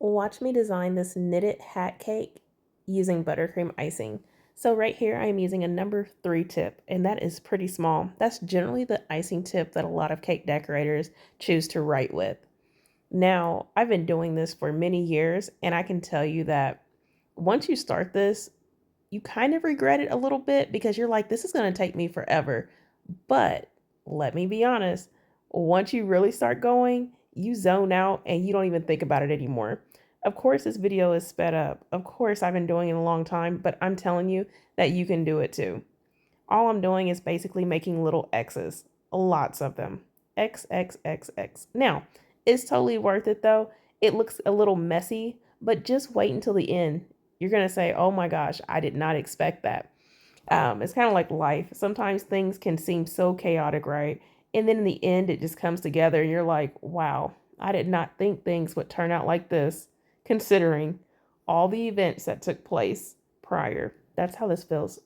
Watch me design this knitted hat cake using buttercream icing. So right here, I'm using a number 3 tip, and that is pretty small. That's generally the icing tip that a lot of cake decorators choose to write with. Now, I've been doing this for many years, and I can tell you that once you start this, you kind of regret it a little bit because you're like, this is going to take me forever. But let me be honest, once you really start going, you zone out and you don't even think about it anymore. Of course, this video is sped up. Of course, I've been doing it a long time, but I'm telling you that you can do it too. All I'm doing is basically making little X's, lots of them. X, X, X, X. Now, it's totally worth it though. It looks a little messy, but just wait until the end. You're going to say, oh my gosh, I did not expect that. It's kind of like life. Sometimes things can seem so chaotic, right? And then in the end, it just comes together and you're like, wow, I did not think things would turn out like this, considering all the events that took place prior. That's how this feels.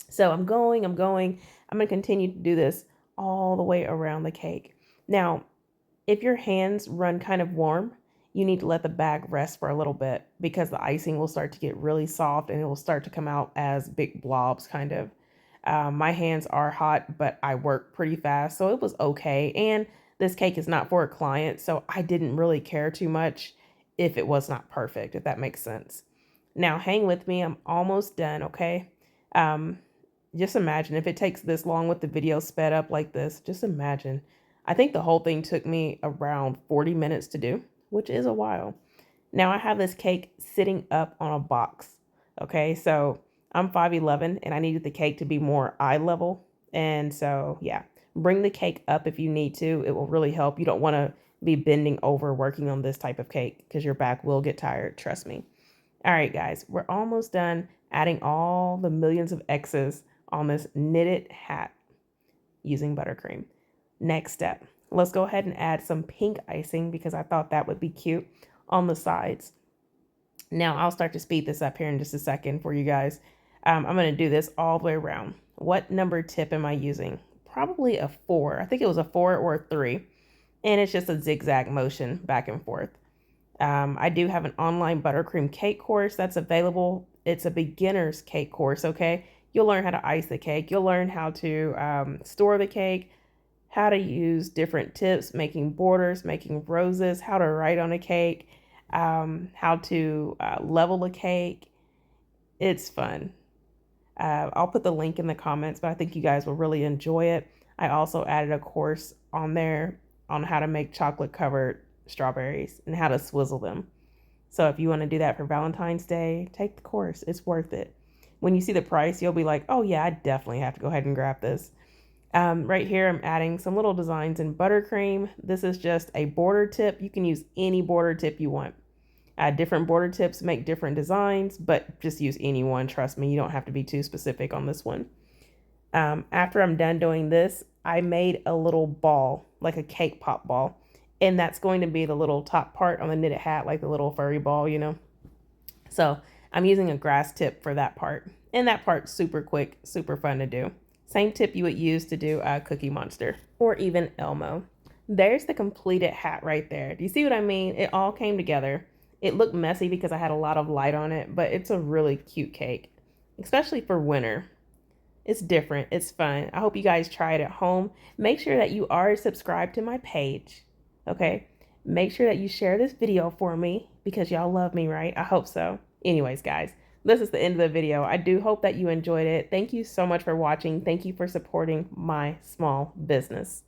So I'm going. I'm going to continue to do this all the way around the cake. Now, if your hands run kind of warm, you need to let the bag rest for a little bit because the icing will start to get really soft and it will start to come out as big blobs kind of. My hands are hot, but I work pretty fast, so it was okay. And this cake is not for a client, so I didn't really care too much if it was not perfect, if that makes sense. Now, hang with me. I'm almost done, okay? Um, just imagine if it takes this long with the video sped up like this. Just imagine. I think the whole thing took me around 40 minutes to do, which is a while. Now I have this cake sitting up on a box. Okay, so I'm 5'11" and I needed the cake to be more eye level. And so, yeah, bring the cake up if you need to. It will really help. You don't want to be bending over working on this type of cake because your back will get tired. Trust me. All right, guys, we're almost done adding all the millions of X's on this knitted hat using buttercream. Next step, let's go ahead and add some pink icing because I thought that would be cute on the sides. Now I'll start to speed this up here in just a second for you guys. I'm going to do this all the way around. What number tip am I using? Probably a 4. I think it was a 4 or a 3. And it's just a zigzag motion back and forth. I do have an online buttercream cake course that's available. It's a beginner's cake course, okay? You'll learn how to ice the cake. You'll learn how to store the cake, how to use different tips, making borders, making roses, how to write on a cake, how to level a cake. It's fun. I'll put the link in the comments, but I think you guys will really enjoy it. I also added a course on there on how to make chocolate covered strawberries and how to swizzle them. So if you want to do that for Valentine's Day, take the course. It's worth it. When you see the price, you'll be like, oh yeah, I definitely have to go ahead and grab this. Right here, I'm adding some little designs in buttercream. This is just a border tip. You can use any border tip you want. Different border tips make different designs, but just use any one. Trust me, you don't have to be too specific on this one. After I'm done doing this, I made a little ball, like a cake pop ball. And that's going to be the little top part on the knitted hat, like the little furry ball, you know. So I'm using a grass tip for that part. And that part's super quick, super fun to do. Same tip you would use to do a Cookie Monster or even Elmo. There's the completed hat right there. Do you see what I mean? It all came together. It looked messy because I had a lot of light on it, but it's a really cute cake, especially for winter. It's different. It's fun. I hope you guys try it at home. Make sure that you are subscribed to my page. Okay. Make sure that you share this video for me because y'all love me, right? I hope so. Anyways, guys, this is the end of the video. I do hope that you enjoyed it. Thank you so much for watching. Thank you for supporting my small business.